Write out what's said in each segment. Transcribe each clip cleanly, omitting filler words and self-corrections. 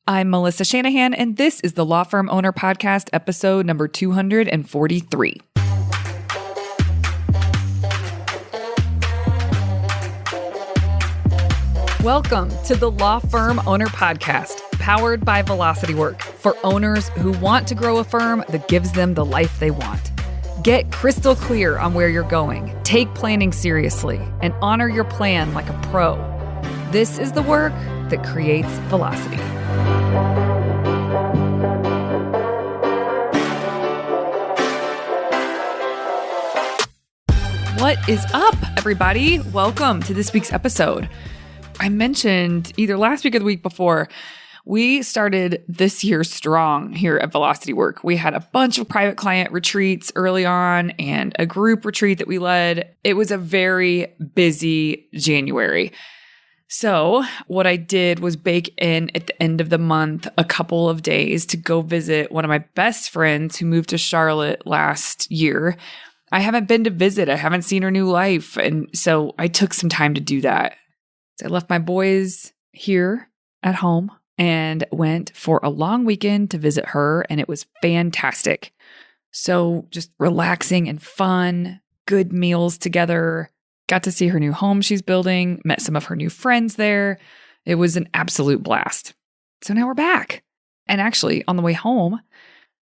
I'm Melissa Shanahan, and this is the Law Firm Owner Podcast, episode number 243. Welcome to the Law Firm Owner Podcast, powered by Velocity Work, for owners who want to grow a firm that gives them the life they want. Get crystal clear on where you're going, take planning seriously, and honor your plan like a pro. This is the work that creates velocity. What is up, everybody? Welcome to this week's episode. I mentioned either last week or the week before, we started this year strong here at Velocity Work. We had a bunch of private client retreats early on and a group retreat that we led. It was a very busy January. So what I did was bake in at the end of the month a couple of days to go visit one of my best friends who moved to Charlotte last year. I haven't been to visit. I haven't seen her new life. And so I took some time to do that. So I left my boys here at home and went for a long weekend to visit her, and it was fantastic. So just relaxing and fun, good meals together. Got to see her new home she's building, met some of her new friends there. It was an absolute blast. So now we're back. And actually, on the way home,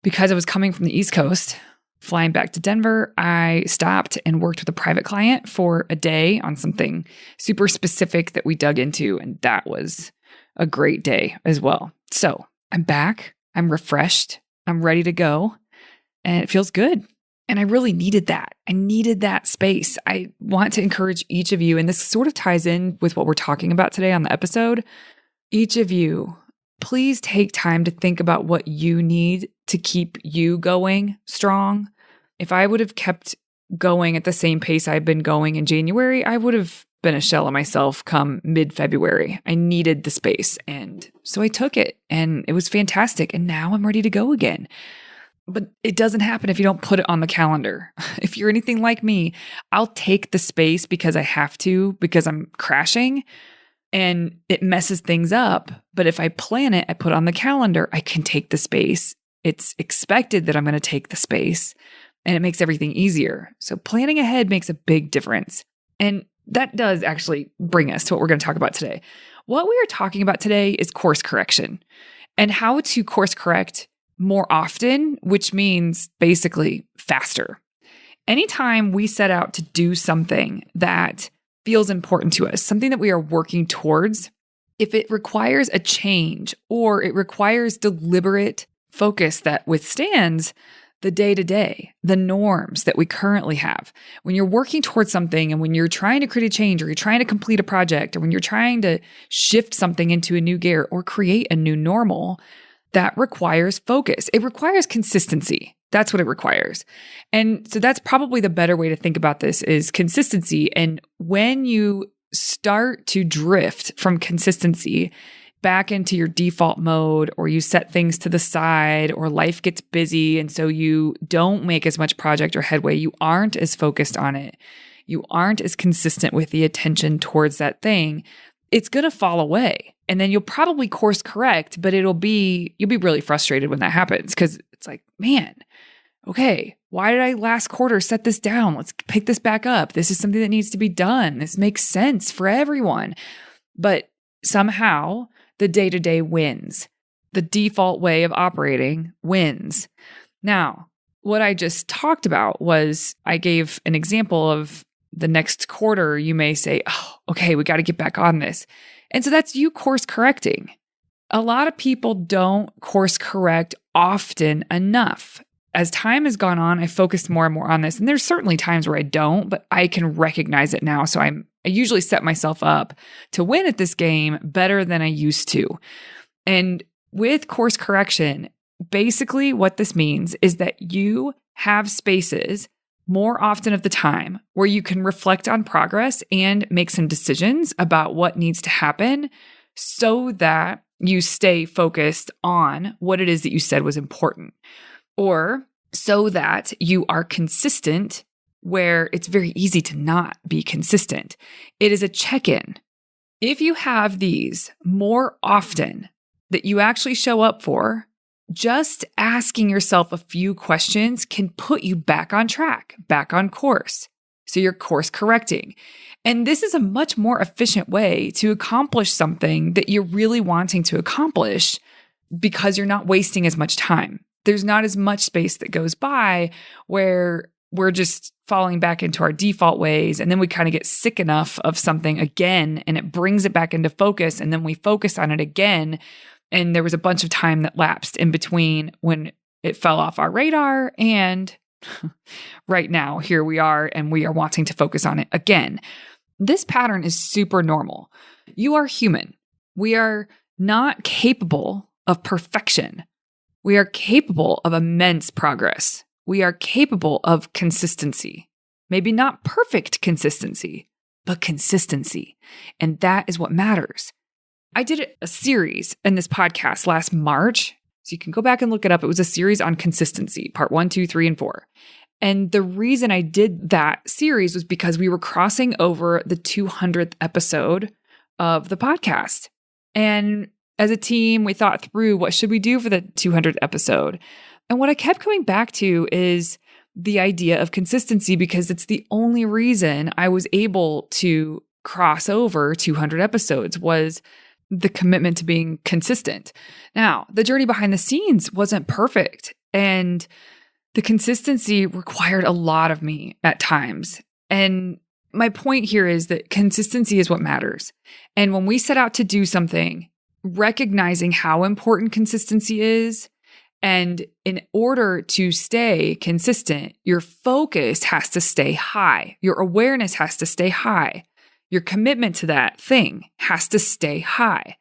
because I was coming from the East Coast, flying back to Denver, I stopped and worked with a private client for a day on something super specific that we dug into, and that was a great day as well. So I'm back, I'm refreshed, I'm ready to go, and it feels good. And I really needed that. I needed that space. I want to encourage each of you, and this sort of ties in with what we're talking about today on the episode. Each of you, please take time to think about what you need to keep you going strong. If I would have kept going at the same pace I've been going in January, I would have been a shell of myself come mid-February. I needed the space. And so I took it, and it was fantastic. And now I'm ready to go again. But it doesn't happen if you don't put it on the calendar. If you're anything like me, I'll take the space because I have to, because I'm crashing, and it messes things up. But if I plan it, I put it on the calendar, I can take the space. It's expected that I'm going to take the space, and it makes everything easier. So planning ahead makes a big difference. And that does actually bring us to what we're going to talk about today. What we are talking about today is course correction and how to course correct more often, which means basically faster. Anytime we set out to do something that feels important to us, something that we are working towards, if it requires a change or it requires deliberate focus that withstands the day-to-day, the norms that we currently have, when you're working towards something and when you're trying to create a change or you're trying to complete a project or when you're trying to shift something into a new gear or create a new normal, that requires focus. It requires consistency. That's what it requires. And so that's probably the better way to think about this is consistency. And when you start to drift from consistency back into your default mode, or you set things to the side, or life gets busy, and so you don't make as much project or headway, you aren't as focused on it, you aren't as consistent with the attention towards that thing, it's going to fall away. And then you'll probably course correct, but you'll be really frustrated when that happens because it's like, man, okay, why did I last quarter set this down? Let's pick this back up. This is something that needs to be done. This makes sense for everyone. But somehow the day-to-day wins. The default way of operating wins. Now, what I just talked about was I gave an example of the next quarter. You may say, oh, okay, we got to get back on this. And so that's you course correcting. A lot of people don't course correct often enough. As time has gone on, I focused more and more on this. And there's certainly times where I don't, but I can recognize it now. So I usually set myself up to win at this game better than I used to. And with course correction, basically what this means is that you have spaces more often of the time where you can reflect on progress and make some decisions about what needs to happen so that you stay focused on what it is that you said was important, or so that you are consistent where it's very easy to not be consistent. It is a check-in. If you have these more often that you actually show up for, just asking yourself a few questions can put you back on track, back on course. So you're course correcting. And this is a much more efficient way to accomplish something that you're really wanting to accomplish because you're not wasting as much time. There's not as much space that goes by where we're just falling back into our default ways. And then we kind of get sick enough of something again, and it brings it back into focus. And then we focus on it again. And there was a bunch of time that lapsed in between when it fell off our radar. And right now, here we are, and we are wanting to focus on it again. This pattern is super normal. You are human. We are not capable of perfection. We are capable of immense progress. We are capable of consistency. Maybe not perfect consistency, but consistency. And that is what matters. I did a series in this podcast last March, so you can go back and look it up. It was a series on consistency, part 1, 2, 3, and 4. And the reason I did that series was because we were crossing over the 200th episode of the podcast. And as a team, we thought through what should we do for the 200th episode. And what I kept coming back to is the idea of consistency, because it's the only reason I was able to cross over 200 episodes was the commitment to being consistent. Now, the journey behind the scenes wasn't perfect, and the consistency required a lot of me at times. And my point here is that consistency is what matters. And when we set out to do something, recognizing how important consistency is, and in order to stay consistent, your focus has to stay high. Your awareness has to stay high. Your commitment to that thing has to stay high.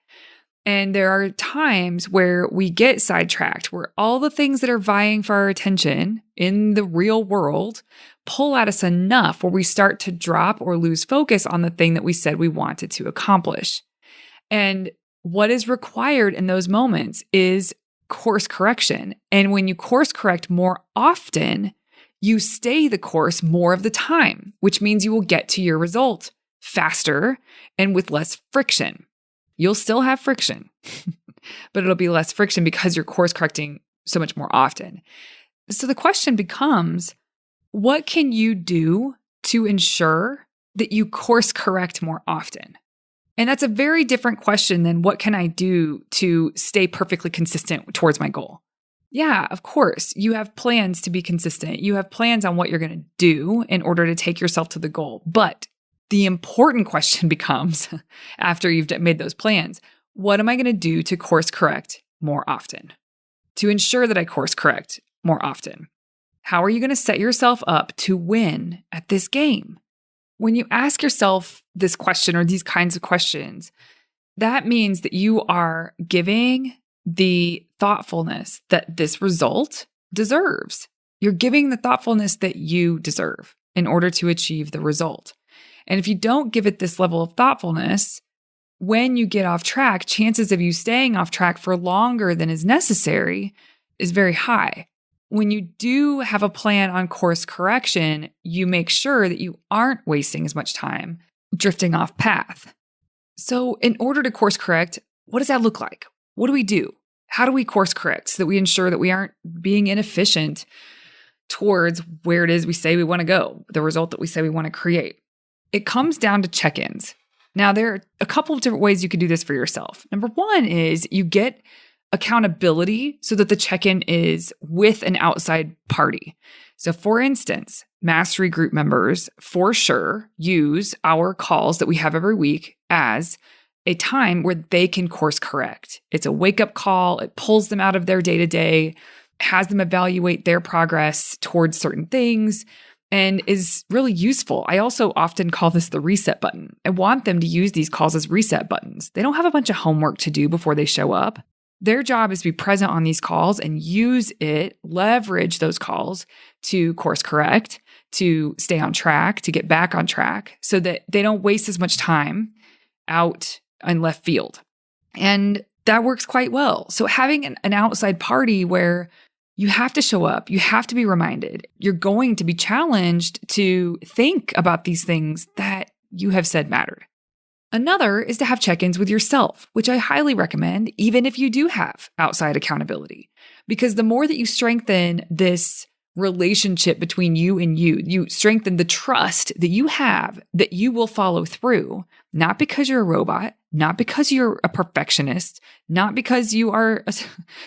And there are times where we get sidetracked, where all the things that are vying for our attention in the real world pull at us enough where we start to drop or lose focus on the thing that we said we wanted to accomplish. And what is required in those moments is course correction. And when you course correct more often, you stay the course more of the time, which means you will get to your result faster and with less friction. You'll still have friction, but it'll be less friction because you're course correcting so much more often. So the question becomes, what can you do to ensure that you course correct more often? And that's a very different question than what can I do to stay perfectly consistent towards my goal? Yeah, of course, you have plans to be consistent. You have plans on what you're going to do in order to take yourself to the goal. But the important question becomes, after you've made those plans, what am I going to do to course correct more often? To ensure that I course correct more often? How are you going to set yourself up to win at this game? When you ask yourself this question or these kinds of questions, that means that you are giving the thoughtfulness that this result deserves. You're giving the thoughtfulness that you deserve in order to achieve the result. And if you don't give it this level of thoughtfulness, when you get off track, chances of you staying off track for longer than is necessary is very high. When you do have a plan on course correction, you make sure that you aren't wasting as much time drifting off path. So in order to course correct, what does that look like? What do we do? How do we course correct so that we ensure that we aren't being inefficient towards where it is we say we want to go, the result that we say we want to create? It comes down to check-ins. Now, there are a couple of different ways you can do this for yourself. Number one is you get accountability so that the check-in is with an outside party. So for instance, mastery group members for sure use our calls that we have every week as a time where they can course correct. It's a wake-up call. It pulls them out of their day-to-day, has them evaluate their progress towards certain things, and is really useful. I also often call this the reset button. I want them to use these calls as reset buttons. They don't have a bunch of homework to do before they show up. Their job is to be present on these calls and use it, leverage those calls to course correct, to stay on track, to get back on track so that they don't waste as much time out in left field. And that works quite well. So having an outside party where you have to show up, you have to be reminded, you're going to be challenged to think about these things that you have said mattered. Another is to have check-ins with yourself, which I highly recommend, even if you do have outside accountability. Because the more that you strengthen this relationship between you and you strengthen the trust that you have that you will follow through, not because you're a robot, not because you're a perfectionist, not because you are a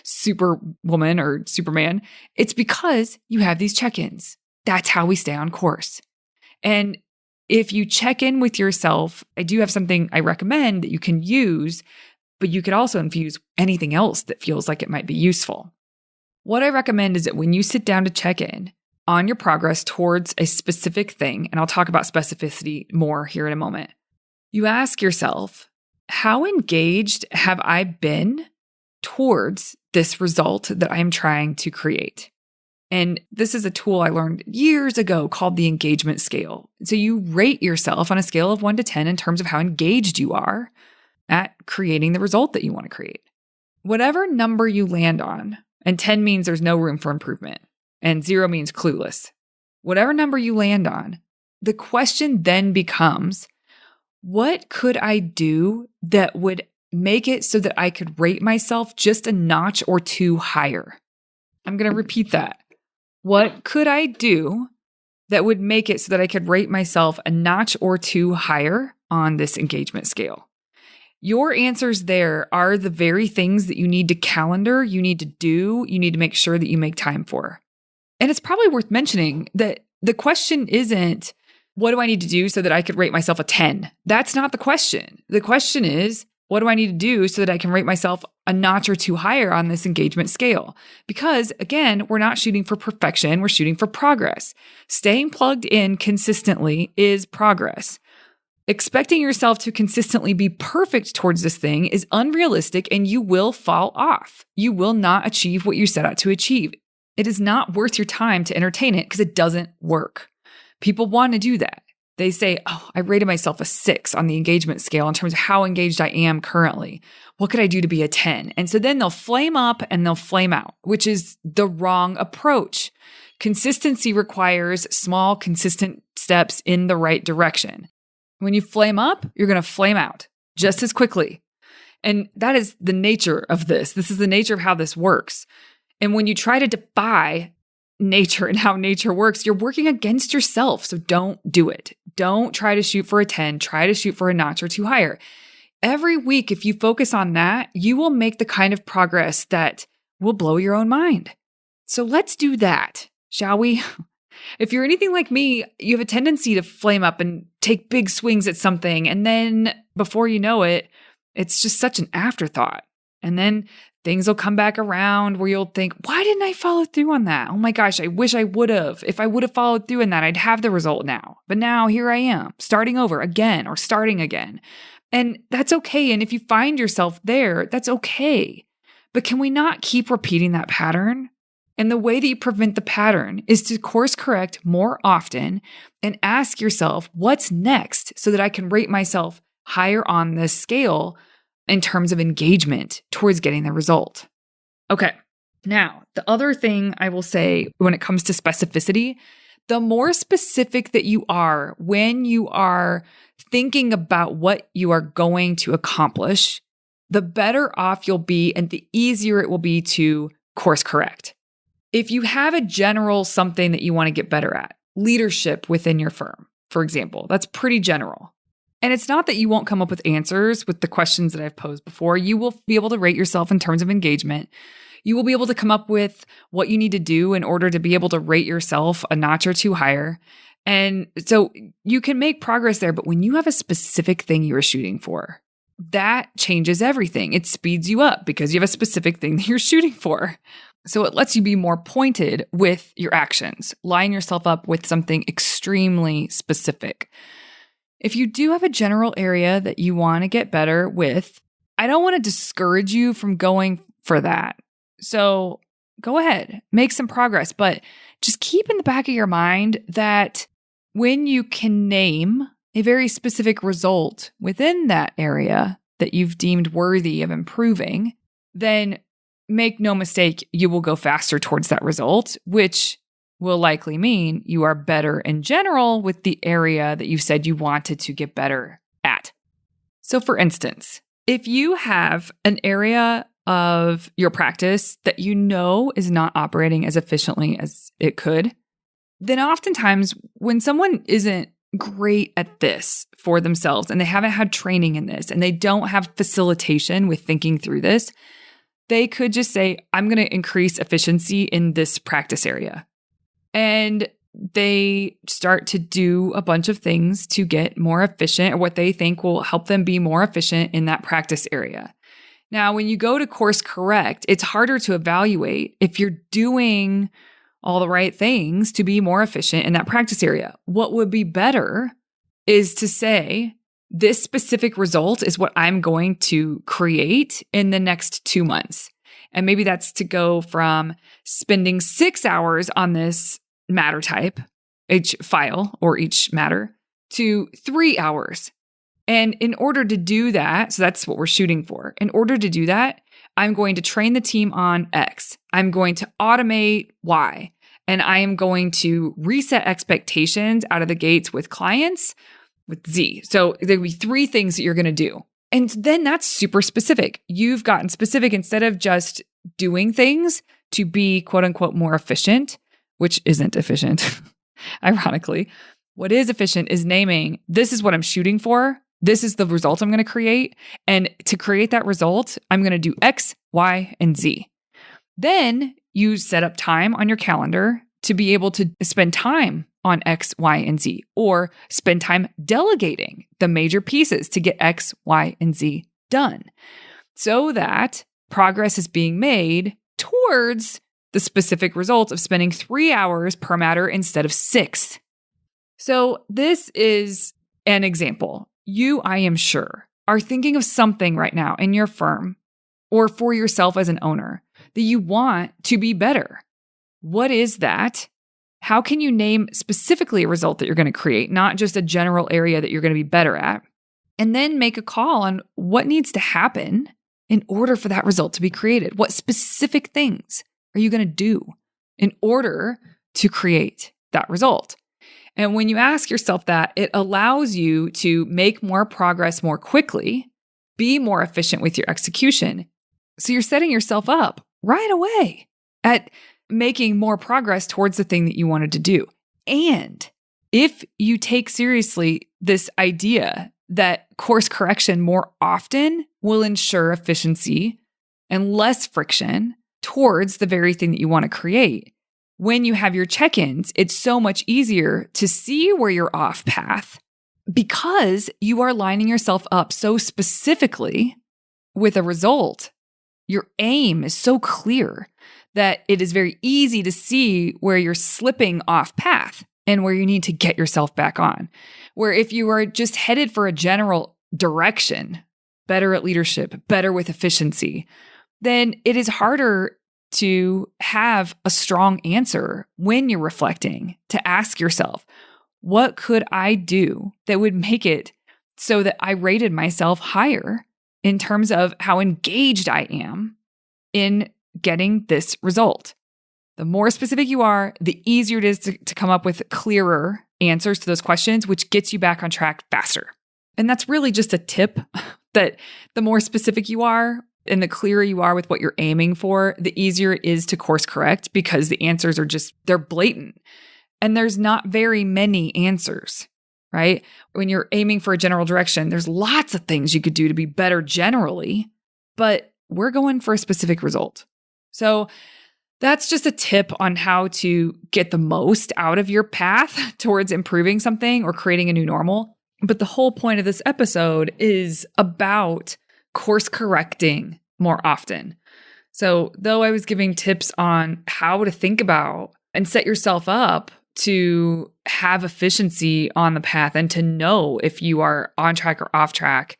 superwoman or Superman. It's because you have these check-ins. That's how we stay on course. And if you check in with yourself, I do have something I recommend that you can use, but you could also infuse anything else that feels like it might be useful. What I recommend is that when you sit down to check in on your progress towards a specific thing, and I'll talk about specificity more here in a moment, you ask yourself, how engaged have I been towards this result that I'm trying to create? And this is a tool I learned years ago called the engagement scale. So you rate yourself on a scale of 1 to 10 in terms of how engaged you are at creating the result that you want to create. Whatever number you land on, and 10 means there's no room for improvement, and 0 means clueless. Whatever number you land on, the question then becomes, what could I do that would make it so that I could rate myself just a notch or 2 higher? I'm going to repeat that. What could I do that would make it so that I could rate myself a notch or 2 higher on this engagement scale? Your answers there are the very things that you need to calendar, you need to do, you need to make sure that you make time for. And it's probably worth mentioning that the question isn't, what do I need to do so that I could rate myself a 10? That's not the question. The question is, what do I need to do so that I can rate myself a notch or 2 higher on this engagement scale? Because again, we're not shooting for perfection, we're shooting for progress. Staying plugged in consistently is progress. Expecting yourself to consistently be perfect towards this thing is unrealistic and you will fall off. You will not achieve what you set out to achieve. It is not worth your time to entertain it because it doesn't work. People want to do that. They say, oh, I rated myself a 6 on the engagement scale in terms of how engaged I am currently. What could I do to be a 10? And so then they'll flame up and they'll flame out, which is the wrong approach. Consistency requires small, consistent steps in the right direction. When you flame up, you're going to flame out just as quickly. And that is the nature of this. This is the nature of how this works. And when you try to defy nature and how nature works, you're working against yourself. So don't do it. Don't try to shoot for a 10. Try to shoot for a notch or 2 higher. Every week, if you focus on that, you will make the kind of progress that will blow your own mind. So let's do that, shall we? If you're anything like me, you have a tendency to flame up and take big swings at something. And then before you know it, it's just such an afterthought. And then things will come back around where you'll think, why didn't I follow through on that? Oh my gosh, I wish I would have. If I would have followed through on that, I'd have the result now. But now here I am, starting over again or starting again. And that's okay. And if you find yourself there, that's okay. But can we not keep repeating that pattern? And the way that you prevent the pattern is to course correct more often and ask yourself, what's next so that I can rate myself higher on this scale in terms of engagement towards getting the result. Okay. Now, the other thing I will say when it comes to specificity, the more specific that you are when you are thinking about what you are going to accomplish, the better off you'll be and the easier it will be to course correct. If you have a general something that you want to get better at, leadership within your firm, for example, that's pretty general. And it's not that you won't come up with answers with the questions that I've posed before. You will be able to rate yourself in terms of engagement. You will be able to come up with what you need to do in order to be able to rate yourself a notch or 2 higher. And so you can make progress there. But when you have a specific thing you are shooting for, that changes everything. It speeds you up because you have a specific thing that you're shooting for. So it lets you be more pointed with your actions, line yourself up with something extremely specific. If you do have a general area that you want to get better with, I don't want to discourage you from going for that. So go ahead, make some progress, but just keep in the back of your mind that when you can name a very specific result within that area that you've deemed worthy of improving, then make no mistake, you will go faster towards that result, which will likely mean you are better in general with the area that you said you wanted to get better at. So for instance, if you have an area of your practice that you know is not operating as efficiently as it could, then oftentimes when someone isn't great at this for themselves and they haven't had training in this and they don't have facilitation with thinking through this, they could just say, I'm going to increase efficiency in this practice area. And they start to do a bunch of things to get more efficient or what they think will help them be more efficient in that practice area. Now, when you go to course correct, it's harder to evaluate if you're doing all the right things to be more efficient in that practice area. What would be better is to say, this specific result is what I'm going to create in the next 2 months. And maybe that's to go from spending 6 hours on this matter type, each file or each matter, to 3 hours. And in order to do that, so that's what we're shooting for. In order to do that, I'm going to train the team on X. I'm going to automate Y. And I am going to reset expectations out of the gates with clients with Z. So there'll be 3 things that you're going to do. And then that's super specific. You've gotten specific instead of just doing things to be quote unquote more efficient, which isn't efficient, ironically. What is efficient is naming, this is what I'm shooting for. This is the result I'm going to create. And to create that result, I'm going to do X, Y, and Z. Then you set up time on your calendar to be able to spend time on X, Y, and Z, or spend time delegating the major pieces to get X, Y, and Z done so that progress is being made towards the specific result of spending 3 hours per matter instead of 6. So this is an example. You, I am sure, are thinking of something right now in your firm or for yourself as an owner that you want to be better. What is that? How can you name specifically a result that you're going to create, not just a general area that you're going to be better at? And then make a call on what needs to happen in order for that result to be created. What specific things are you going to do in order to create that result? And when you ask yourself that, it allows you to make more progress more quickly, be more efficient with your execution. So you're setting yourself up right away at making more progress towards the thing that you wanted to do. And if you take seriously this idea that course correction more often will ensure efficiency and less friction towards the very thing that you want to create, when you have your check-ins, it's so much easier to see where you're off path because you are lining yourself up so specifically with a result. Your aim is so clear that it is very easy to see where you're slipping off path and where you need to get yourself back on. Where if you are just headed for a general direction, better at leadership, better with efficiency, then it is harder to have a strong answer when you're reflecting, to ask yourself, what could I do that would make it so that I rated myself higher in terms of how engaged I am in getting this result? The more specific you are, the easier it is to come up with clearer answers to those questions, which gets you back on track faster. And that's really just a tip that the more specific you are, and the clearer you are with what you're aiming for, the easier it is to course correct because the answers are they're blatant. And there's not very many answers, right? When you're aiming for a general direction, there's lots of things you could do to be better generally, but we're going for a specific result. So that's just a tip on how to get the most out of your path towards improving something or creating a new normal. But the whole point of this episode is about course correcting more often. So though I was giving tips on how to think about and set yourself up to have efficiency on the path and to know if you are on track or off track,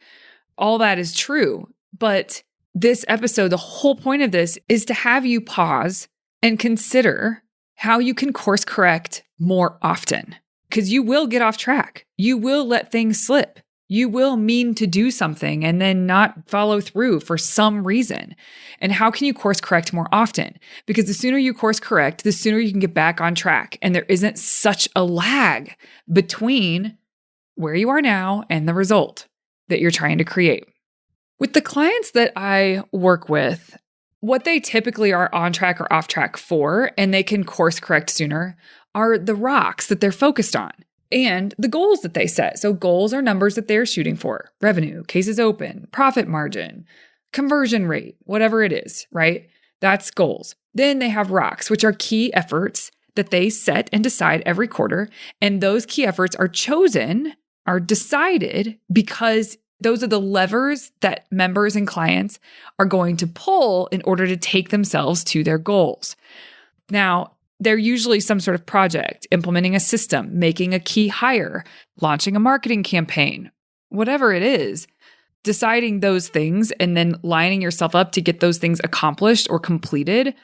all that is true. But this episode, the whole point of this is to have you pause and consider how you can course correct more often. Because you will get off track. You will let things slip. You will mean to do something and then not follow through for some reason. And how can you course correct more often? Because the sooner you course correct, the sooner you can get back on track. And there isn't such a lag between where you are now and the result. that you're trying to create. With the clients that I work with, what they typically are on track or off track for, and they can course correct sooner, are the rocks that they're focused on and the goals that they set. So goals are numbers that they're shooting for: revenue, cases open, profit margin, conversion rate, whatever it is, right? That's goals. Then they have rocks, which are key efforts that they set and decide every quarter. And those key efforts are decided because those are the levers that members and clients are going to pull in order to take themselves to their goals. Now, they're usually some sort of project, implementing a system, making a key hire, launching a marketing campaign, whatever it is. Deciding those things and then lining yourself up to get those things accomplished or completed.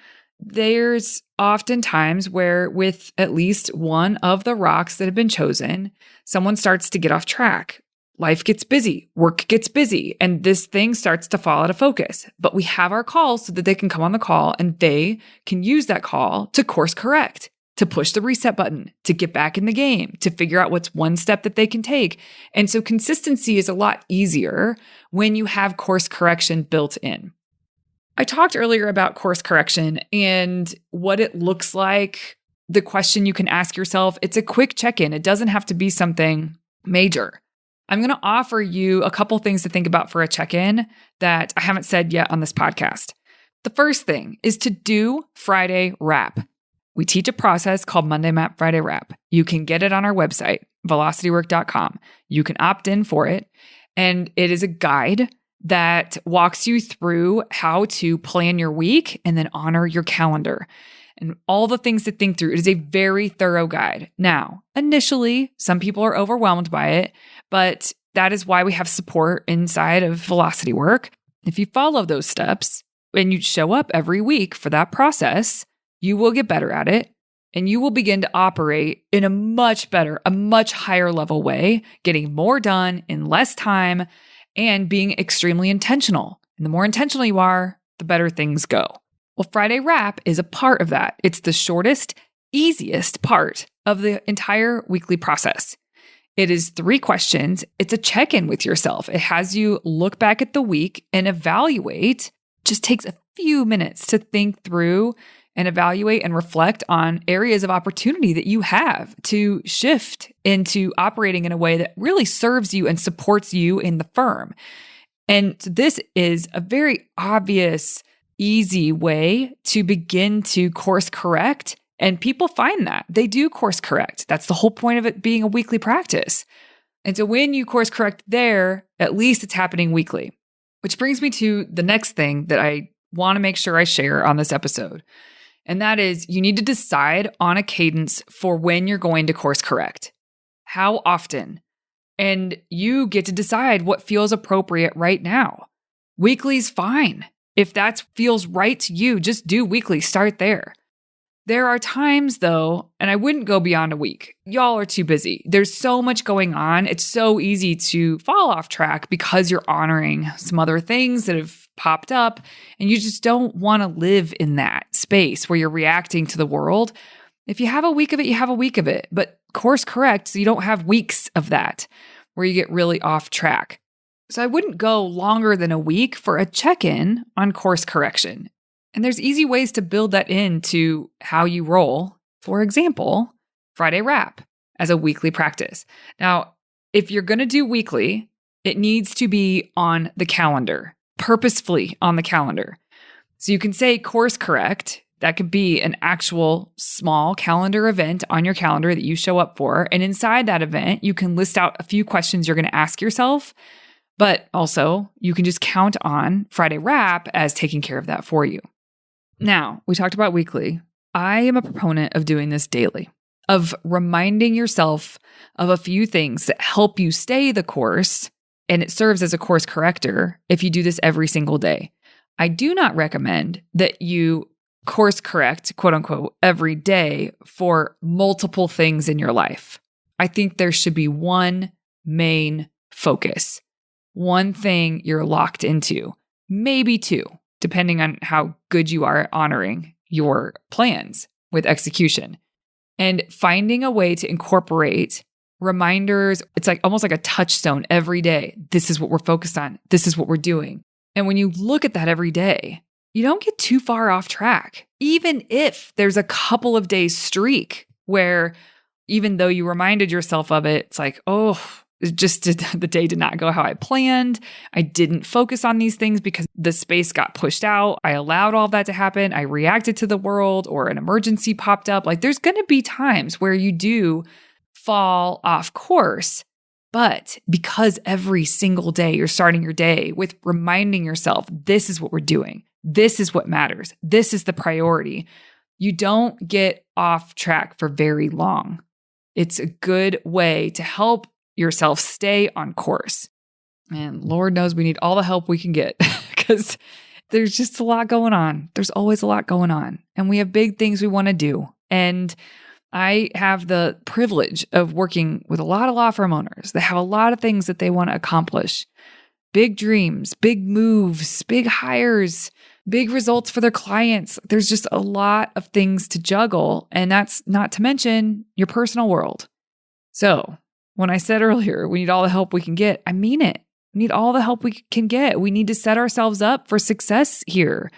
There's often times where with at least one of the rocks that have been chosen, someone starts to get off track. Life gets busy, work gets busy, and this thing starts to fall out of focus. But we have our calls so that they can come on the call and they can use that call to course correct, to push the reset button, to get back in the game, to figure out what's one step that they can take. And so consistency is a lot easier when you have course correction built in. I talked earlier about course correction and what it looks like, the question you can ask yourself. It's a quick check-in. It doesn't have to be something major. I'm going to offer you a couple things to think about for a check-in that I haven't said yet on this podcast. The first thing is to do Friday Wrap. We teach a process called Monday Map, Friday Wrap. You can get it on our website, velocitywork.com. You can opt in for it. And it is a guide that walks you through how to plan your week and then honor your calendar and all the things to think through. It is a very thorough guide. Now, initially, some people are overwhelmed by it, but that is why we have support inside of Velocity Work. If you follow those steps and you show up every week for that process, you will get better at it and you will begin to operate in a much better, a much higher level way, getting more done in less time and being extremely intentional. And the more intentional you are, the better things go. Well, Friday Wrap is a part of that. It's the shortest, easiest part of the entire weekly process. It is 3 questions. It's a check-in with yourself. It has you look back at the week and evaluate. Just takes a few minutes to think through and evaluate and reflect on areas of opportunity that you have to shift into operating in a way that really serves you and supports you in the firm. And this is a very obvious, easy way to begin to course correct. And people find that they do course correct. That's the whole point of it being a weekly practice. And so when you course correct there, at least it's happening weekly, which brings me to the next thing that I want to make sure I share on this episode. And that is you need to decide on a cadence for when you're going to course correct. How often? And you get to decide what feels appropriate right now. Weekly's fine. If that feels right to you, just do weekly. Start there. There are times though, and I wouldn't go beyond a week. Y'all are too busy. There's so much going on. It's so easy to fall off track because you're honoring some other things that have popped up and you just don't want to live in that space where you're reacting to the world. If you have a week of it, you have a week of it, but course correct so you don't have weeks of that where you get really off track. So I wouldn't go longer than a week for a check-in on course correction. And there's easy ways to build that into how you roll. For example, Friday Wrap as a weekly practice. Now, if you're going to do weekly, it needs to be on the calendar, purposefully on the calendar. So you can say course correct. That could be an actual small calendar event on your calendar that you show up for. And inside that event, you can list out a few questions you're going to ask yourself. But also, you can just count on Friday Wrap as taking care of that for you. Now, we talked about weekly. I am a proponent of doing this daily, of reminding yourself of a few things that help you stay the course, and it serves as a course corrector if you do this every single day. I do not recommend that you course correct, quote unquote, every day for multiple things in your life. I think there should be one main focus, one thing you're locked into, maybe 2. Depending on how good you are at honoring your plans with execution. And finding a way to incorporate reminders. It's like almost like a touchstone every day. This is what we're focused on. This is what we're doing. And when you look at that every day, you don't get too far off track. Even if there's a couple of days streak where even though you reminded yourself of it, it's like, oh, the day did not go how I planned. I didn't focus on these things because the space got pushed out. I allowed all of that to happen. I reacted to the world or an emergency popped up. Like there's going to be times where you do fall off course. But because every single day you're starting your day with reminding yourself, this is what we're doing. This is what matters. This is the priority. You don't get off track for very long. It's a good way to help yourself stay on course. And Lord knows we need all the help we can get because there's just a lot going on. There's always a lot going on. And we have big things we want to do. And I have the privilege of working with a lot of law firm owners that have a lot of things that they want to accomplish. Big dreams, big moves, big hires, big results for their clients. There's just a lot of things to juggle. And that's not to mention your personal world. So when I said earlier, we need all the help we can get, I mean it. We need all the help we can get. We need to set ourselves up for success here.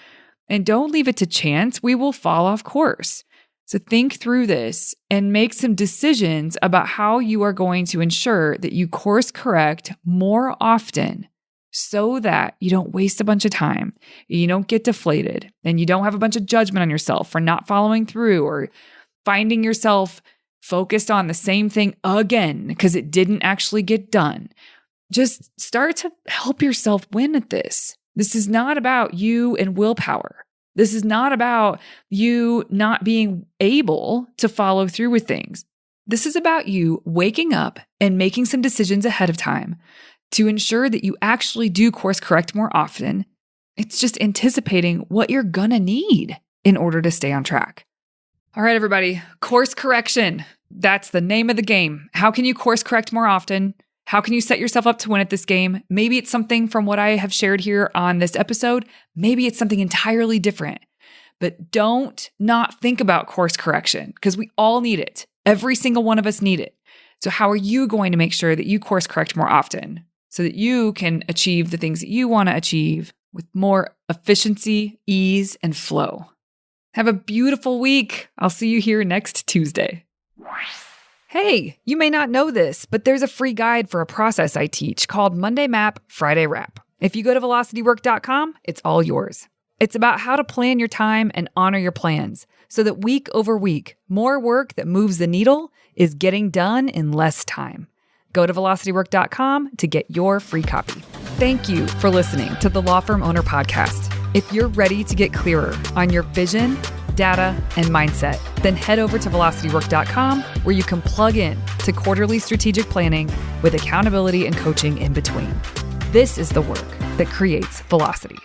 And don't leave it to chance. We will fall off course. So think through this and make some decisions about how you are going to ensure that you course correct more often so that you don't waste a bunch of time, you don't get deflated, and you don't have a bunch of judgment on yourself for not following through or finding yourself focused on the same thing again because it didn't actually get done. Just start to help yourself win at this. This is not about you and willpower. This is not about you not being able to follow through with things. This is about you waking up and making some decisions ahead of time to ensure that you actually do course correct more often. It's just anticipating what you're going to need in order to stay on track. All right, everybody, course correction. That's the name of the game. How can you course correct more often? How can you set yourself up to win at this game? Maybe it's something from what I have shared here on this episode. Maybe it's something entirely different. But don't not think about course correction because we all need it. Every single one of us need it. So how are you going to make sure that you course correct more often so that you can achieve the things that you want to achieve with more efficiency, ease, and flow? Have a beautiful week. I'll see you here next Tuesday. Hey, you may not know this, but there's a free guide for a process I teach called Monday Map, Friday Wrap. If you go to velocitywork.com, it's all yours. It's about how to plan your time and honor your plans so that week over week, more work that moves the needle is getting done in less time. Go to velocitywork.com to get your free copy. Thank you for listening to the Law Firm Owner Podcast. If you're ready to get clearer on your vision, data, and mindset, then head over to velocitywork.com where you can plug in to quarterly strategic planning with accountability and coaching in between. This is the work that creates velocity.